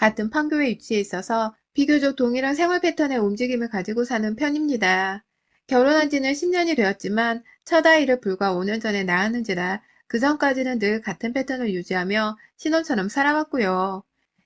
같은 판교에 위치해 있어서 비교적 동일한 생활 패턴의 움직임을 가지고 사는 편입니다. 결혼한 지는 10년이 되었지만 첫 아이를 불과 5년 전에 낳았는지라 그 전까지는 늘 같은 패턴을 유지하며 신혼처럼 살아왔고요.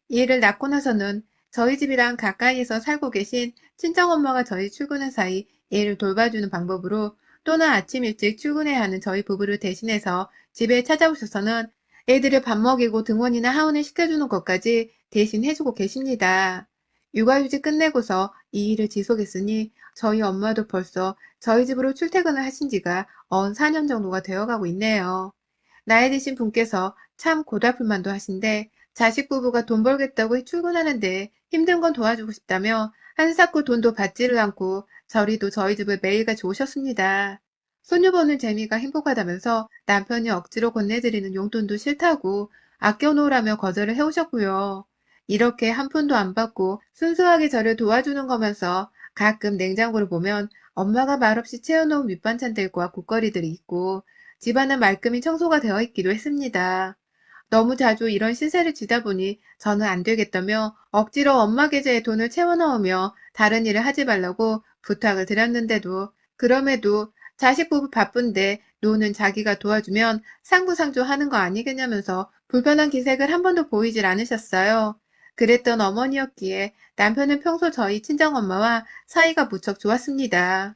이 애를 낳고 나서는 저희 집이랑 가까이에서 살고 계신 친정엄마가 저희 출근한 사이 애를 돌봐주는 방법으로 또는 아침 일찍 출근해야 하는 저희 부부를 대신해서 집에 찾아오셔서는 애들을 밥 먹이고 등원이나 하원을 시켜주는 것까지 대신 해주고 계십니다. 육아휴직 끝내고서 이 일을 지속했으니 저희 엄마도 벌써 저희 집으로 출퇴근을 하신 지가 4년 정도가 되어가고 있네요. 나이 드신 분께서 참 고달플만도 하신데 자식 부부가 돈 벌겠다고 출근하는데 힘든 건 도와주고 싶다며 한사코 돈도 받지를 않고 저리도 저희 집을 매일같이 오셨습니다. 손녀 보는 재미가 행복하다면서 남편이 억지로 건네드리는 용돈도 싫다고 아껴놓으라며 거절을 해오셨고요. 이렇게 한 푼도 안 받고 순수하게 저를 도와주는 거면서 가끔 냉장고를 보면 엄마가 말없이 채워놓은 밑반찬들과 국거리들이 있고 집안은 말끔히 청소가 되어 있기도 했습니다. 너무 자주 이런 시세를 지다 보니 저는 안 되겠다며 억지로 엄마 계좌에 돈을 채워 넣으며 다른 일을 하지 말라고 부탁을 드렸는데도 그럼에도 자식 부부 바쁜데 노는 자기가 도와주면 상부상조 하는 거 아니겠냐면서 불편한 기색을 한 번도 보이질 않으셨어요. 그랬던 어머니였기에 남편은 평소 저희 친정엄마와 사이가 무척 좋았습니다.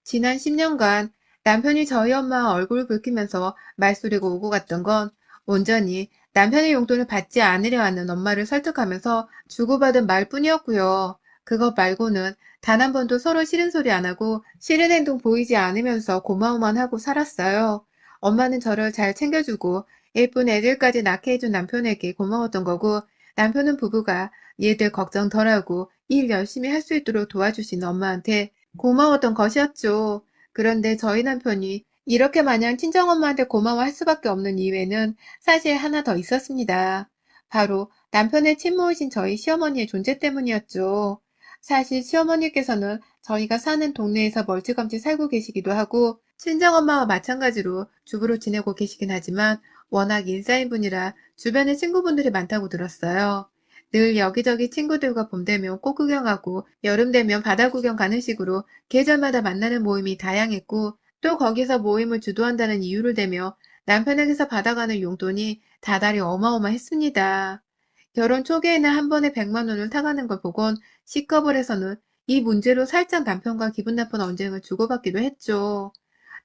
지난 10년간 남편이 저희 엄마 얼굴을 붉히면서 말소리가 오고 갔던 건 온전히 남편의 용돈을 받지 않으려 하는 엄마를 설득하면서 주고받은 말뿐이었고요. 그것 말고는 단 한 번도 서로 싫은 소리 안 하고 싫은 행동 보이지 않으면서 고마워만 하고 살았어요. 엄마는 저를 잘 챙겨주고 예쁜 애들까지 낳게 해준 남편에게 고마웠던 거고 남편은 부부가 얘들 걱정 덜하고 일 열심히 할 수 있도록 도와주신 엄마한테 고마웠던 것이었죠. 그런데 저희 남편이 이렇게 마냥 친정엄마한테 고마워할 수밖에 없는 이유에는 사실 하나 더 있었습니다. 바로 남편의 친모이신 저희 시어머니의 존재 때문이었죠. 사실 시어머니께서는 저희가 사는 동네에서 멀찌감치 살고 계시기도 하고 친정엄마와 마찬가지로 주부로 지내고 계시긴 하지만 워낙 인싸인 분이라 주변에 친구분들이 많다고 들었어요. 늘 여기저기 친구들과 봄 되면 꽃 구경하고 여름 되면 바다 구경 가는 식으로 계절마다 만나는 모임이 다양했고 또 거기서 모임을 주도한다는 이유를 대며 남편에게서 받아가는 용돈이 다달이 어마어마했습니다. 결혼 초기에는 한 번에 100만 원을 타가는 걸 보곤 C커플에서는 이 문제로 살짝 남편과 기분 나쁜 언쟁을 주고받기도 했죠.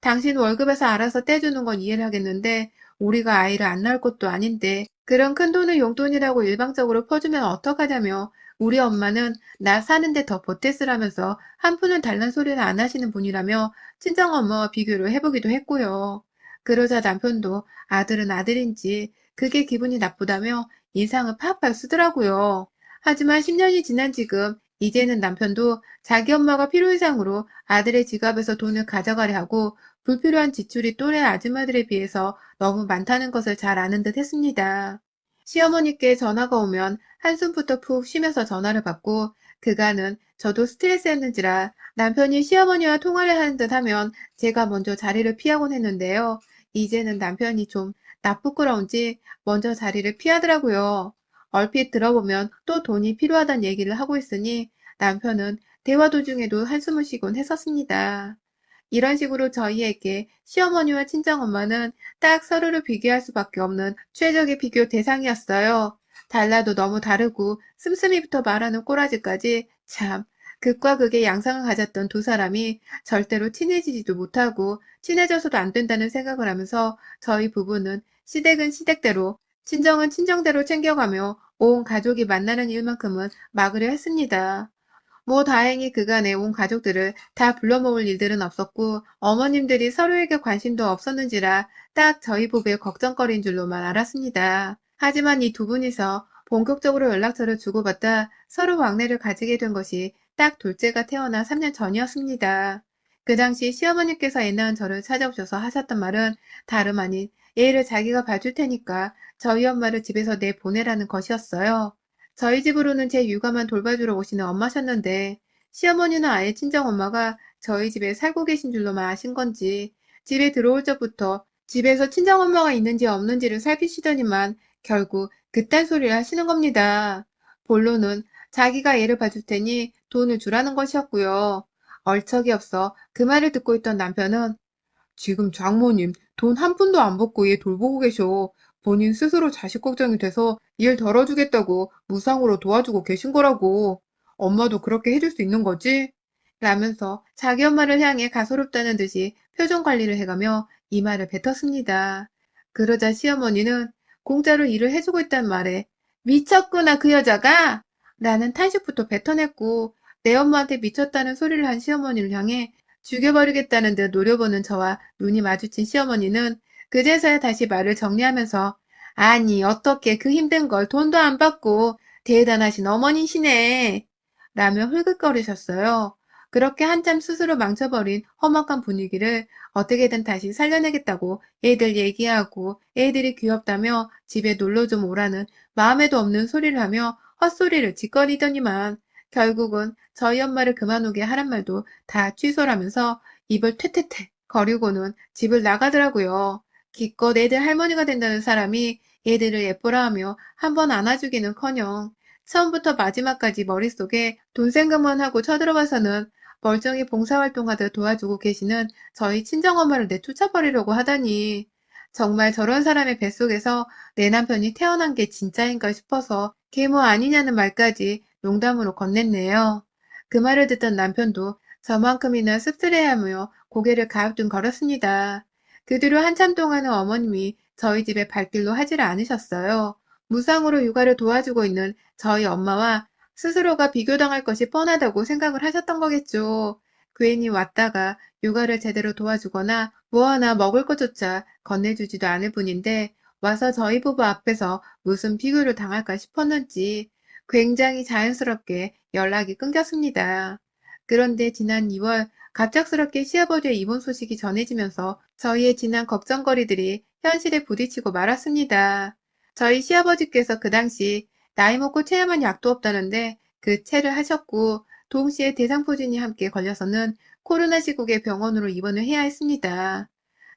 당신 월급에서 알아서 떼주는 건 이해를 하겠는데 우리가 아이를 안 낳을 것도 아닌데 그런 큰돈을 용돈이라고 일방적으로 퍼주면 어떡하냐며 우리 엄마는 나 사는데 더 보태쓰라면서 한 푼은 달란 소리를 안 하시는 분이라며 친정엄마와 비교를 해보기도 했고요. 그러자 남편도 아들은 아들인지 그게 기분이 나쁘다며 인상을 팍팍 쓰더라고요. 하지만 10년이 지난 지금 이제는 남편도 자기 엄마가 필요 이상으로 아들의 지갑에서 돈을 가져가려 하고 불필요한 지출이 또래 아줌마들에 비해서 너무 많다는 것을 잘 아는 듯 했습니다. 시어머니께 전화가 오면 한숨부터 푹 쉬면서 전화를 받고 그간은 저도 스트레스였는지라 남편이 시어머니와 통화를 하는 듯 하면 제가 먼저 자리를 피하곤 했는데요. 이제는 남편이 좀 나쁘끄러운지 먼저 자리를 피하더라고요. 얼핏 들어보면 또 돈이 필요하다는 얘기를 하고 있으니 남편은 대화 도중에도 한숨을 쉬곤 했었습니다. 이런 식으로 저희에게 시어머니와 친정엄마는 딱 서로를 비교할 수밖에 없는 최적의 비교 대상이었어요. 달라도 너무 다르고 씀씀이부터 말하는 꼬라지까지 참 극과 극의 양상을 가졌던 두 사람이 절대로 친해지지도 못하고 친해져서도 안 된다는 생각을 하면서 저희 부부는 시댁은 시댁대로 친정은 친정대로 챙겨가며 온 가족이 만나는 일만큼은 막으려 했습니다. 뭐 다행히 그간에 온 가족들을 다 불러 모을 일들은 없었고 어머님들이 서로에게 관심도 없었는지라 딱 저희 부부의 걱정거리인 줄로만 알았습니다. 하지만 이 두 분이서 본격적으로 연락처를 주고받다 서로 왕래를 가지게 된 것이 딱 둘째가 태어나 3년 전이었습니다. 그 당시 시어머니께서 애 낳은 저를 찾아오셔서 하셨던 말은 다름 아닌 애를 자기가 봐줄 테니까 저희 엄마를 집에서 내보내라는 것이었어요. 저희 집으로는 제 육아만 돌봐주러 오시는 엄마셨는데 시어머니는 아예 친정엄마가 저희 집에 살고 계신 줄로만 아신 건지 집에 들어올 적부터 집에서 친정엄마가 있는지 없는지를 살피시더니만 결국 그딴 소리를 하시는 겁니다. 본론은 자기가 애를 봐줄 테니 돈을 주라는 것이었고요. 얼척이 없어 그 말을 듣고 있던 남편은 지금 장모님 돈 한 푼도 안 받고 얘 돌보고 계셔. 본인 스스로 자식 걱정이 돼서 일 덜어주겠다고 무상으로 도와주고 계신 거라고. 엄마도 그렇게 해줄 수 있는 거지? 라면서 자기 엄마를 향해 가소롭다는 듯이 표정 관리를 해가며 이 말을 뱉었습니다. 그러자 시어머니는 공짜로 일을 해주고 있단 말에 미쳤구나 그 여자가! 라는 탄식부터 뱉어냈고 내 엄마한테 미쳤다는 소리를 한 시어머니를 향해 죽여버리겠다는 듯 노려보는 저와 눈이 마주친 시어머니는 그제서야 다시 말을 정리하면서 아니 어떻게 그 힘든 걸 돈도 안 받고 대단하신 어머니시네 라며 흘긋거리셨어요. 그렇게 한참 스스로 망쳐버린 험악한 분위기를 어떻게든 다시 살려내겠다고 애들 얘기하고 애들이 귀엽다며 집에 놀러 좀 오라는 마음에도 없는 소리를 하며 헛소리를 짓거리더니만 결국은 저희 엄마를 그만 오게 하란 말도 다 취소라면서 입을 퇴퇴퇴 거리고는 집을 나가더라고요. 기껏 애들 할머니가 된다는 사람이 애들을 예뻐라 하며 한번 안아주기는커녕 처음부터 마지막까지 머릿속에 돈 생각만 하고 쳐들어봐서는 멀쩡히 봉사활동하듯 도와주고 계시는 저희 친정엄마를 내쫓아버리려고 하다니 정말 저런 사람의 뱃속에서 내 남편이 태어난 게 진짜인가 싶어서 계모 아니냐는 말까지 농담으로 건넸네요. 그 말을 듣던 남편도 저만큼이나 씁쓸해하며 고개를 가압등 걸었습니다. 그 뒤로 한참 동안은 어머님이 저희 집에 발길도 하지를 않으셨어요. 무상으로 육아를 도와주고 있는 저희 엄마와 스스로가 비교당할 것이 뻔하다고 생각을 하셨던 거겠죠. 괜히 왔다가 육아를 제대로 도와주거나 뭐 하나 먹을 것조차 건네주지도 않을 뿐인데 와서 저희 부부 앞에서 무슨 비교를 당할까 싶었는지 굉장히 자연스럽게 연락이 끊겼습니다. 그런데 지난 2월 갑작스럽게 시아버지의 입원 소식이 전해지면서 저희의 지난 걱정거리들이 현실에 부딪히고 말았습니다. 저희 시아버지께서 그 당시 나이 먹고 체험한 약도 없다는데 그 체를 하셨고 동시에 대상포진이 함께 걸려서는 코로나 시국에 병원으로 입원을 해야 했습니다.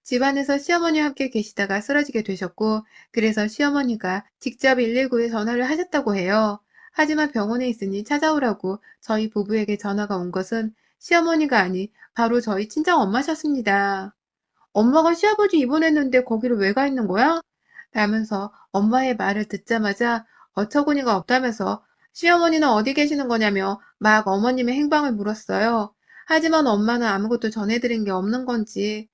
집안에서 시어머니와 함께 계시다가 쓰러지게 되셨고 그래서 시어머니가 직접 119에 전화를 하셨다고 해요. 하지만 병원에 있으니 찾아오라고 저희 부부에게 전화가 온 것은 시어머니가 아니 바로 저희 친정 엄마셨습니다. 엄마가 시아버지 입원했는데 거기를 왜 가 있는 거야? 라면서 엄마의 말을 듣자마자 어처구니가 없다면서 시어머니는 어디 계시는 거냐며 막 어머님의 행방을 물었어요. 하지만 엄마는 아무것도 전해드린 게 없는 건지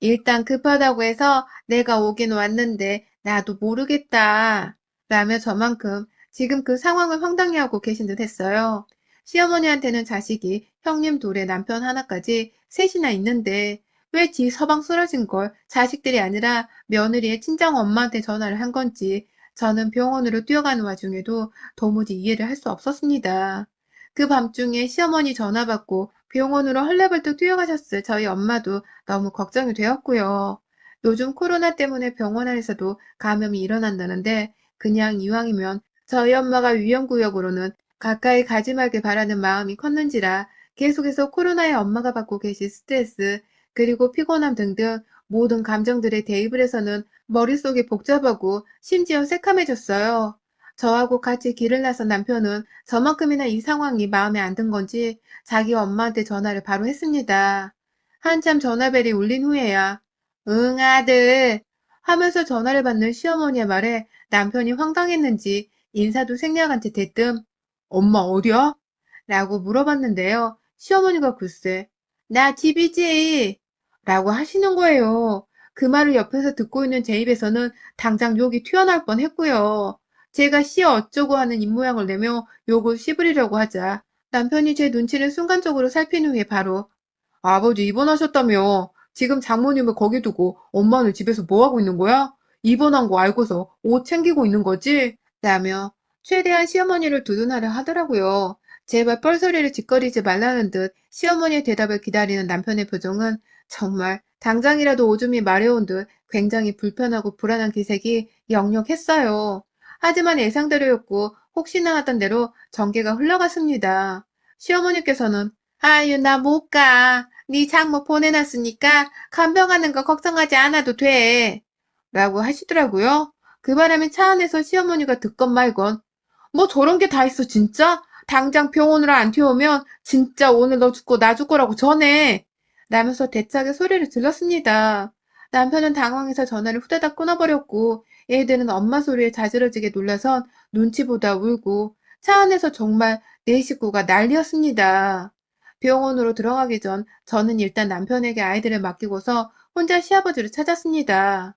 일단 급하다고 해서 내가 오긴 왔는데 나도 모르겠다. 라며 저만큼 지금 그 상황을 황당해하고 계신 듯 했어요. 시어머니한테는 자식이 형님 둘에 남편 하나까지 셋이나 있는데 왜 지 서방 쓰러진 걸 자식들이 아니라 며느리의 친정 엄마한테 전화를 한 건지 저는 병원으로 뛰어가는 와중에도 도무지 이해를 할 수 없었습니다. 그 밤중에 시어머니 전화 받고 병원으로 헐레벌떡 뛰어가셨을 저희 엄마도 너무 걱정이 되었고요. 요즘 코로나 때문에 병원 안에서도 감염이 일어난다는데 그냥 이왕이면 저희 엄마가 위험구역으로는 가까이 가지 말길 바라는 마음이 컸는지라 계속해서 코로나에 엄마가 받고 계신 스트레스 그리고 피곤함 등등 모든 감정들에 대입을 해서는 머릿속이 복잡하고 심지어 새카매졌어요. 저하고 같이 길을 나선 남편은 저만큼이나 이 상황이 마음에 안 든 건지 자기 엄마한테 전화를 바로 했습니다. 한참 전화벨이 울린 후에야 응 아들 하면서 전화를 받는 시어머니의 말에 남편이 황당했는지 인사도 생략한 채 대뜸 엄마 어디야? 라고 물어봤는데요. 시어머니가 글쎄 나 집이지 라고 하시는 거예요. 그 말을 옆에서 듣고 있는 제 입에서는 당장 욕이 튀어나올 뻔했고요. 제가 씨 어쩌고 하는 입모양을 내며 욕을 씹으리려고 하자 남편이 제 눈치를 순간적으로 살핀 후에 바로 아버지 입원하셨다며. 지금 장모님을 거기 두고 엄마는 집에서 뭐하고 있는 거야? 입원한 거 알고서 옷 챙기고 있는 거지? 라며 최대한 시어머니를 두둔하려 하더라고요. 제발 뻘소리를 짓거리지 말라는 듯 시어머니의 대답을 기다리는 남편의 표정은 정말 당장이라도 오줌이 마려운 듯 굉장히 불편하고 불안한 기색이 역력했어요. 하지만 예상대로였고 혹시나 하던 대로 전개가 흘러갔습니다. 시어머니께서는 아유 나 못 가. 네 장모 보내놨으니까 간병하는 거 걱정하지 않아도 돼. 라고 하시더라고요. 그 바람에 차 안에서 시어머니가 듣건 말건 뭐 저런 게 다 있어, 진짜? 당장 병원으로 안 튀어오면 진짜 오늘 너 죽고 나 죽고라고 전해. 라면서 대차게 소리를 질렀습니다. 남편은 당황해서 전화를 후다닥 끊어버렸고 애들은 엄마 소리에 자지러지게 놀라선 눈치보다 울고 차 안에서 정말 네 식구가 난리였습니다. 병원으로 들어가기 전 저는 일단 남편에게 아이들을 맡기고서 혼자 시아버지를 찾았습니다.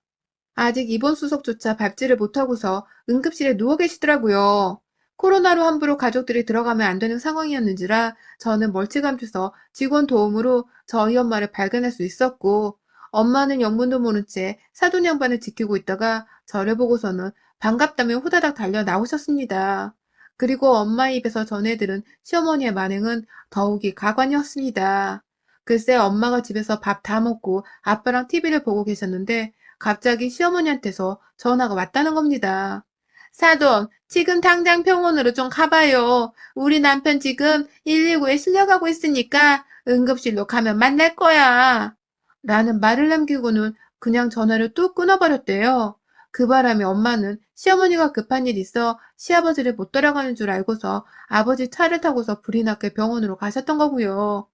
아직 입원 수속조차 밟지를 못하고서 응급실에 누워 계시더라고요. 코로나로 함부로 가족들이 들어가면 안 되는 상황이었는지라 저는 멀찌감쳐서 직원 도움으로 저희 엄마를 발견할 수 있었고, 엄마는 영문도 모른 채 사돈 양반을 지키고 있다가 저를 보고서는 반갑다며 후다닥 달려 나오셨습니다. 그리고 엄마의 입에서 전해들은 시어머니의 만행은 더욱이 가관이었습니다. 글쎄 엄마가 집에서 밥 다 먹고 아빠랑 TV를 보고 계셨는데 갑자기 시어머니한테서 전화가 왔다는 겁니다. 사돈, 지금 당장 병원으로 좀 가봐요. 우리 남편 지금 119에 실려가고 있으니까 응급실로 가면 만날 거야. 라는 말을 남기고는 그냥 전화를 뚝 끊어버렸대요. 그 바람에 엄마는 시어머니가 급한 일 있어 시아버지를 못 따라가는 줄 알고서 아버지 차를 타고서 불이 나게 병원으로 가셨던 거고요.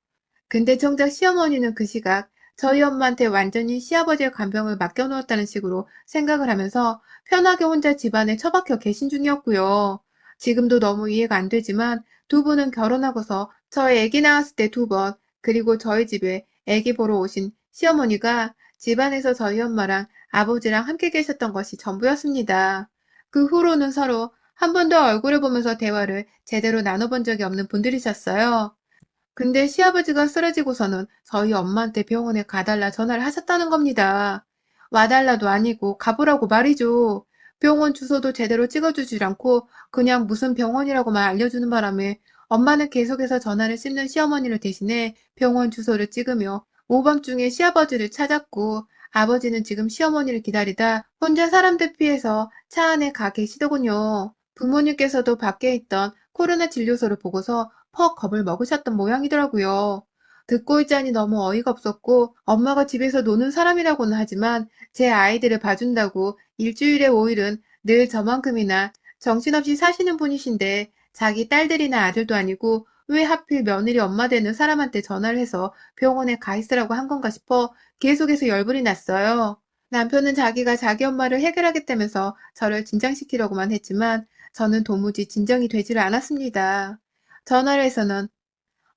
근데 정작 시어머니는 그 시각 저희 엄마한테 완전히 시아버지의 간병을 맡겨놓았다는 식으로 생각을 하면서 편하게 혼자 집안에 처박혀 계신 중이었고요. 지금도 너무 이해가 안 되지만 두 분은 결혼하고서 저희 아기 낳았을 때 두 번, 그리고 저희 집에 아기 보러 오신 시어머니가 집안에서 저희 엄마랑 아버지랑 함께 계셨던 것이 전부였습니다. 그 후로는 서로 한 번도 얼굴을 보면서 대화를 제대로 나눠본 적이 없는 분들이셨어요. 근데 시아버지가 쓰러지고서는 저희 엄마한테 병원에 가달라 전화를 하셨다는 겁니다. 와달라도 아니고 가보라고 말이죠. 병원 주소도 제대로 찍어주질 않고 그냥 무슨 병원이라고만 알려주는 바람에 엄마는 계속해서 전화를 씹는 시어머니를 대신해 병원 주소를 찍으며 오밤중에 시아버지를 찾았고 아버지는 지금 시어머니를 기다리다 혼자 사람들 피해서 차 안에 가 계시더군요. 부모님께서도 밖에 있던 코로나 진료소를 보고서 퍽 겁을 먹으셨던 모양이더라고요. 듣고 있자니 너무 어이가 없었고 엄마가 집에서 노는 사람이라고는 하지만 제 아이들을 봐준다고 일주일에 5일은 늘 저만큼이나 정신없이 사시는 분이신데 자기 딸들이나 아들도 아니고 왜 하필 며느리 엄마 되는 사람한테 전화를 해서 병원에 가 있으라고 한 건가 싶어 계속해서 열불이 났어요. 남편은 자기가 자기 엄마를 해결하겠다면서 저를 진정시키려고만 했지만 저는 도무지 진정이 되지를 않았습니다. 전화를 해서는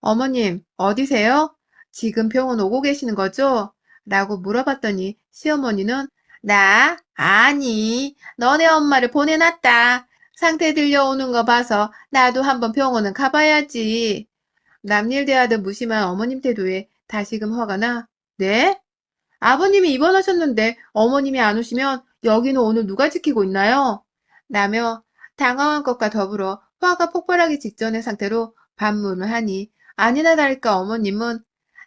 어머님, 어디세요? 지금 병원 오고 계시는 거죠? 라고 물어봤더니 시어머니는 나? 아니, 너네 엄마를 보내놨다. 상태 들려오는 거 봐서 나도 한번 병원은 가봐야지. 남일 대하듯 무심한 어머님 태도에 다시금 화가 나. 네? 아버님이 입원하셨는데 어머님이 안 오시면 여기는 오늘 누가 지키고 있나요? 라며 당황한 것과 더불어 화가 폭발하기 직전의 상태로 반문을 하니 아니나 다를까 어머님은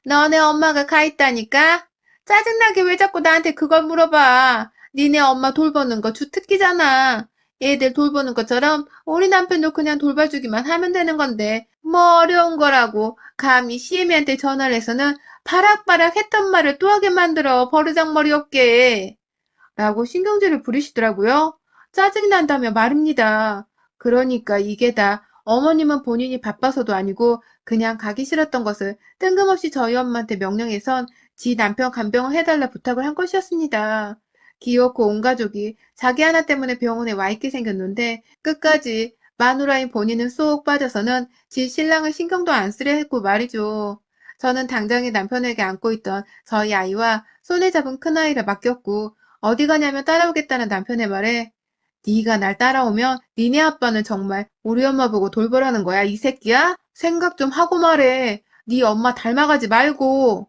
너네 엄마가 가 있다니까? 짜증나게 왜 자꾸 나한테 그걸 물어봐. 니네 엄마 돌보는 거 주특기잖아. 얘들 돌보는 것처럼 우리 남편도 그냥 돌봐주기만 하면 되는 건데 뭐 어려운 거라고 감히 시애미한테 전화를 해서는 바락바락 했던 말을 또 하게 만들어 버르장머리 없게 라고 신경질을 부리시더라고요. 짜증이 난다며 말입니다. 그러니까 이게 다 어머님은 본인이 바빠서도 아니고 그냥 가기 싫었던 것을 뜬금없이 저희 엄마한테 명령해선 지 남편 간병을 해달라 부탁을 한 것이었습니다. 귀엽고 온 가족이 자기 하나 때문에 병원에 와 있게 생겼는데 끝까지 마누라인 본인은 쏙 빠져서는 지 신랑을 신경도 안 쓰려 했고 말이죠. 저는 당장에 남편에게 안고 있던 저희 아이와 손에 잡은 큰아이를 맡겼고 어디 가냐며 따라오겠다는 남편의 말에 네가 날 따라오면 니네 아빠는 정말 우리 엄마 보고 돌보라는 거야, 이 새끼야? 생각 좀 하고 말해. 네 엄마 닮아가지 말고.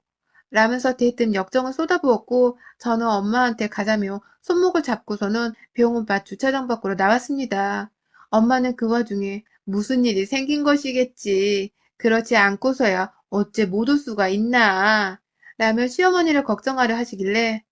라면서 대뜸 역정을 쏟아부었고 저는 엄마한테 가자며 손목을 잡고서는 병원 밖 주차장 밖으로 나왔습니다. 엄마는 그 와중에 무슨 일이 생긴 것이겠지. 그렇지 않고서야 어째 못 올 수가 있나. 라며 시어머니를 걱정하려 하시길래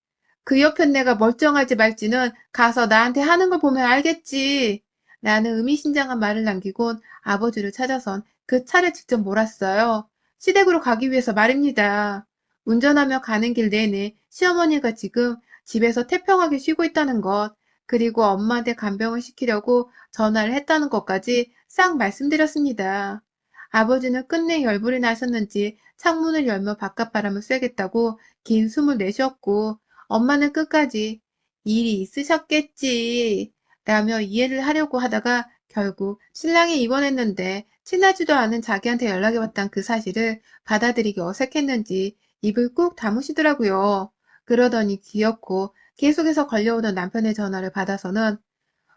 그 옆엔 내가 멀쩡할지 말지는 가서 나한테 하는 걸 보면 알겠지. 라는 의미심장한 말을 남기곤 아버지를 찾아선 그 차를 직접 몰았어요. 시댁으로 가기 위해서 말입니다. 운전하며 가는 길 내내 시어머니가 지금 집에서 태평하게 쉬고 있다는 것, 그리고 엄마한테 간병을 시키려고 전화를 했다는 것까지 싹 말씀드렸습니다. 아버지는 끝내 열불이 나셨는지 창문을 열며 바깥바람을 쐬겠다고 긴 숨을 내쉬었고, 엄마는 끝까지 일이 있으셨겠지 라며 이해를 하려고 하다가 결국 신랑이 입원했는데 친하지도 않은 자기한테 연락이 왔단 그 사실을 받아들이기 어색했는지 입을 꾹 다무시더라고요. 그러더니 귀엽고 계속해서 걸려오던 남편의 전화를 받아서는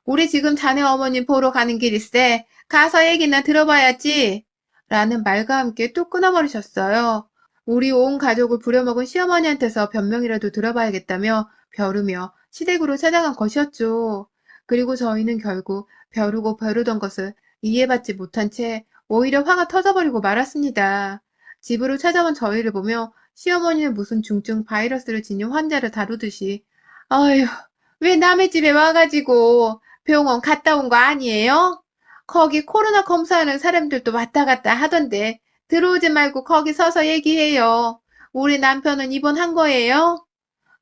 우리 지금 자네 어머님 보러 가는 길일세. 가서 얘기나 들어봐야지. 라는 말과 함께 뚝 끊어버리셨어요. 우리 온 가족을 부려먹은 시어머니한테서 변명이라도 들어봐야겠다며 벼르며 시댁으로 찾아간 것이었죠. 그리고 저희는 결국 벼르고 벼르던 것을 이해받지 못한 채 오히려 화가 터져버리고 말았습니다. 집으로 찾아온 저희를 보며 시어머니는 무슨 중증 바이러스를 지닌 환자를 다루듯이 아휴, 왜 남의 집에 와가지고 병원 갔다 온 거 아니에요? 거기 코로나 검사하는 사람들도 왔다 갔다 하던데 들어오지 말고 거기 서서 얘기해요. 우리 남편은 입원한 거예요?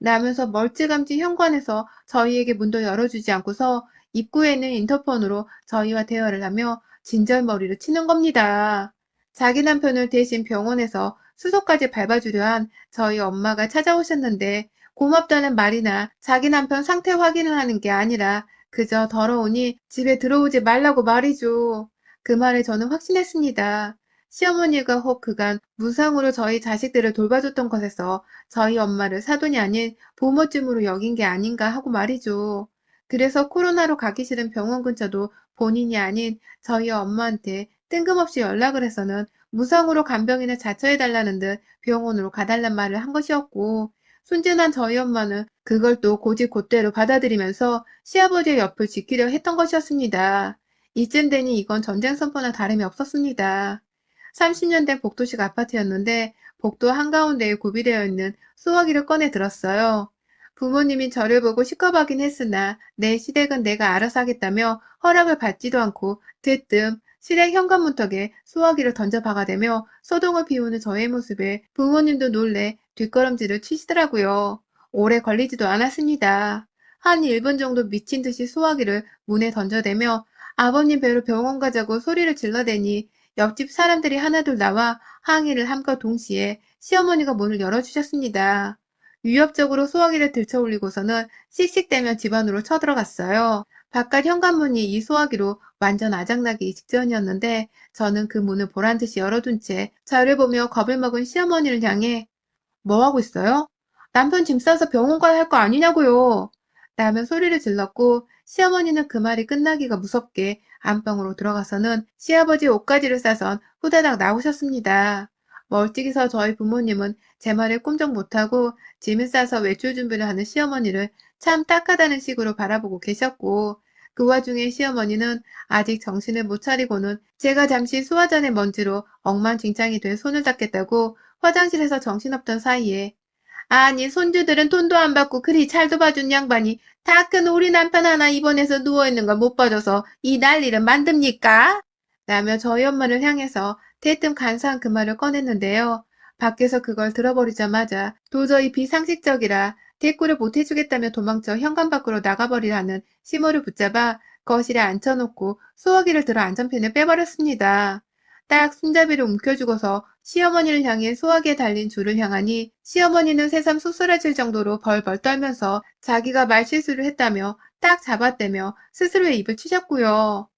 라면서 멀찌감치 현관에서 저희에게 문도 열어주지 않고서 입구에 있는 인터폰으로 저희와 대화를 하며 진절머리를 치는 겁니다. 자기 남편을 대신 병원에서 수소까지 밟아주려 한 저희 엄마가 찾아오셨는데 고맙다는 말이나 자기 남편 상태 확인을 하는 게 아니라 그저 더러우니 집에 들어오지 말라고 말이죠. 그 말에 저는 확신했습니다. 시어머니가 혹 그간 무상으로 저희 자식들을 돌봐줬던 것에서 저희 엄마를 사돈이 아닌 부모쯤으로 여긴 게 아닌가 하고 말이죠. 그래서 코로나로 가기 싫은 병원 근처도 본인이 아닌 저희 엄마한테 뜬금없이 연락을 해서는 무상으로 간병인을 자처해달라는 듯 병원으로 가달란 말을 한 것이었고, 순진한 저희 엄마는 그걸 또 고지곧대로 받아들이면서 시아버지의 옆을 지키려 했던 것이었습니다. 이쯤 되니 이건 전쟁 선포나 다름이 없었습니다. 30년 된 복도식 아파트였는데 복도 한가운데에 구비되어 있는 수화기를 꺼내 들었어요. 부모님이 저를 보고 시커하긴 했으나 내 시댁은 내가 알아서 하겠다며 허락을 받지도 않고 대뜸 시댁 현관문턱에 수화기를 던져 박아대며 소동을 피우는 저의 모습에 부모님도 놀래 뒷걸음질을 치시더라고요. 오래 걸리지도 않았습니다. 한 1분 정도 미친 듯이 수화기를 문에 던져대며 아버님 배로 병원 가자고 소리를 질러대니 옆집 사람들이 하나둘 나와 항의를 함과 동시에 시어머니가 문을 열어주셨습니다. 위협적으로 소화기를 들쳐올리고서는 씩씩대며 집 안으로 쳐들어갔어요. 바깥 현관문이 이 소화기로 완전 아작나기 직전이었는데 저는 그 문을 보란듯이 열어둔 채 저를 보며 겁을 먹은 시어머니를 향해 뭐 하고 있어요? 남편 짐 싸서 병원 가야 할 거 아니냐고요. 라며 소리를 질렀고 시어머니는 그 말이 끝나기가 무섭게 안방으로 들어가서는 시아버지 옷가지를 싸선 후다닥 나오셨습니다. 멀찍이서 저희 부모님은 제 말에 꼼짝 못하고 짐을 싸서 외출 준비를 하는 시어머니를 참 딱하다는 식으로 바라보고 계셨고 그 와중에 시어머니는 아직 정신을 못 차리고는 제가 잠시 소화전의 먼지로 엉망진창이 돼 손을 닦겠다고 화장실에서 정신없던 사이에 아니 손주들은 돈도 안 받고 그리 잘도 봐준 양반이 다 큰 우리 남편 하나 입원해서 누워있는 걸 못 봐줘서 이 난리를 만듭니까? 라며 저희 엄마를 향해서 대뜸 간사한 그 말을 꺼냈는데요. 밖에서 그걸 들어버리자마자 도저히 비상식적이라 대꾸를 못해주겠다며 도망쳐 현관 밖으로 나가버리라는 시모를 붙잡아 거실에 앉혀놓고 소화기를 들어 안전핀을 빼버렸습니다. 딱 손잡이를 움켜쥐고서 시어머니를 향해 소화기에 달린 줄을 향하니 시어머니는 새삼 쏘스라질 정도로 벌벌 떨면서 자기가 말실수를 했다며 딱 잡아떼며 스스로의 입을 치셨고요.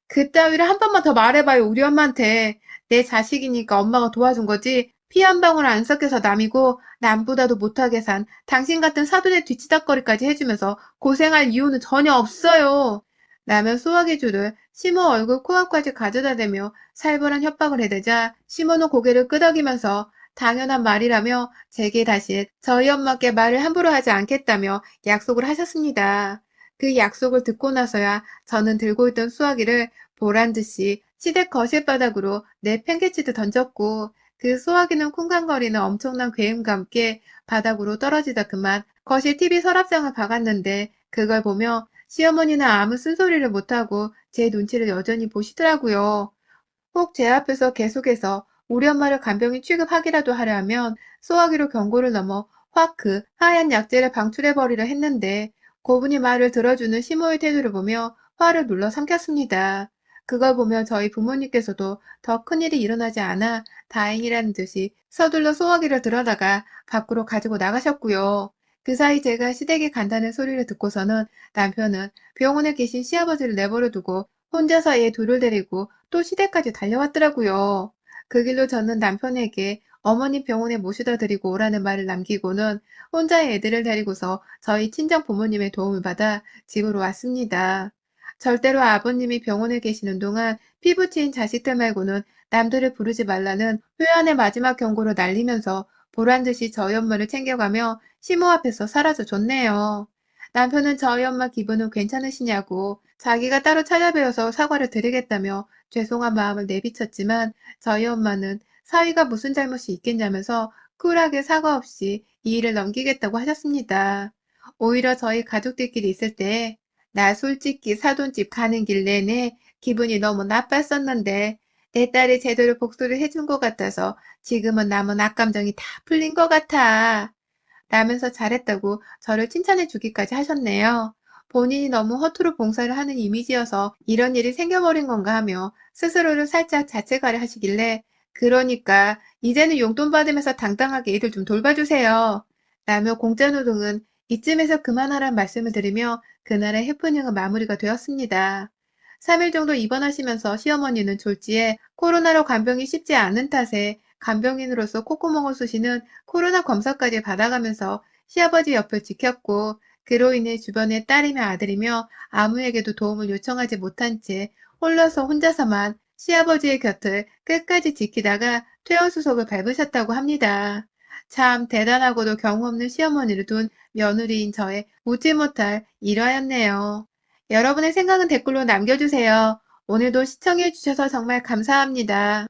그따위를 한 번만 더 말해봐요, 우리 엄마한테. 내 자식이니까 엄마가 도와준 거지. 피 한 방울 안 섞여서 남이고 남보다도 못하게 산 당신 같은 사돈의 뒤치다거리까지 해주면서 고생할 이유는 전혀 없어요. 라며 소화기 줄을 시모 얼굴 코앞까지 가져다 대며 살벌한 협박을 해대자 시모는 고개를 끄덕이면서 당연한 말이라며 제게 다시 저희 엄마께 말을 함부로 하지 않겠다며 약속을 하셨습니다. 그 약속을 듣고 나서야 저는 들고 있던 수화기를 보란듯이 시댁 거실 바닥으로 내팽개치듯 던졌고 그 수화기는 쿵쾅거리는 엄청난 괴음과 함께 바닥으로 떨어지다 그만 거실 TV 서랍장을 박았는데 그걸 보며 시어머니는 아무 쓴소리를 못하고 제 눈치를 여전히 보시더라고요. 혹 제 앞에서 계속해서 우리 엄마를 간병인 취급하기라도 하려 하면 소화기로 경고를 넘어 확 그 하얀 약재를 방출해버리려 했는데 고분이 말을 들어주는 시모의 태도를 보며 화를 눌러 삼켰습니다. 그걸 보며 저희 부모님께서도 더 큰일이 일어나지 않아 다행이라는 듯이 서둘러 소화기를 들어다가 밖으로 가지고 나가셨고요. 그 사이 제가 시댁에 간다는 소리를 듣고서는 남편은 병원에 계신 시아버지를 내버려 두고 혼자서 애 둘을 데리고 또 시댁까지 달려왔더라고요. 그 길로 저는 남편에게 어머니 병원에 모시다 드리고 오라는 말을 남기고는 혼자 애들을 데리고서 저희 친정 부모님의 도움을 받아 집으로 왔습니다. 절대로 아버님이 병원에 계시는 동안 피부치인 자식들 말고는 남들을 부르지 말라는 회원의 마지막 경고를 날리면서 보란듯이 저희 엄마를 챙겨가며 시모 앞에서 사라져 줬네요. 남편은 저희 엄마 기분은 괜찮으시냐고 자기가 따로 찾아뵈어서 사과를 드리겠다며 죄송한 마음을 내비쳤지만 저희 엄마는 사위가 무슨 잘못이 있겠냐면서 쿨하게 사과 없이 이 일을 넘기겠다고 하셨습니다. 오히려 저희 가족들끼리 있을 때 나 솔직히 사돈집 가는 길 내내 기분이 너무 나빴었는데 내 딸이 제대로 복수를 해준 것 같아서 지금은 남은 악감정이 다 풀린 것 같아. 라면서 잘했다고 저를 칭찬해 주기까지 하셨네요. 본인이 너무 허투루 봉사를 하는 이미지여서 이런 일이 생겨버린 건가 하며 스스로를 살짝 자책하려 하시길래 그러니까 이제는 용돈 받으면서 당당하게 일을 좀 돌봐주세요. 라며 공짜노동은 이쯤에서 그만하란 말씀을 드리며 그날의 해프닝은 마무리가 되었습니다. 3일 정도 입원하시면서 시어머니는 졸지에 코로나로 간병이 쉽지 않은 탓에 간병인으로서 콧구멍을 쑤시는 코로나 검사까지 받아가면서 시아버지 옆을 지켰고 그로 인해 주변의 딸이며 아들이며 아무에게도 도움을 요청하지 못한 채 홀려서 혼자서만 시아버지의 곁을 끝까지 지키다가 퇴원수속을 밟으셨다고 합니다. 참 대단하고도 경우 없는 시어머니를 둔 며느리인 저의 웃지 못할 일화였네요. 여러분의 생각은 댓글로 남겨주세요. 오늘도 시청해주셔서 정말 감사합니다.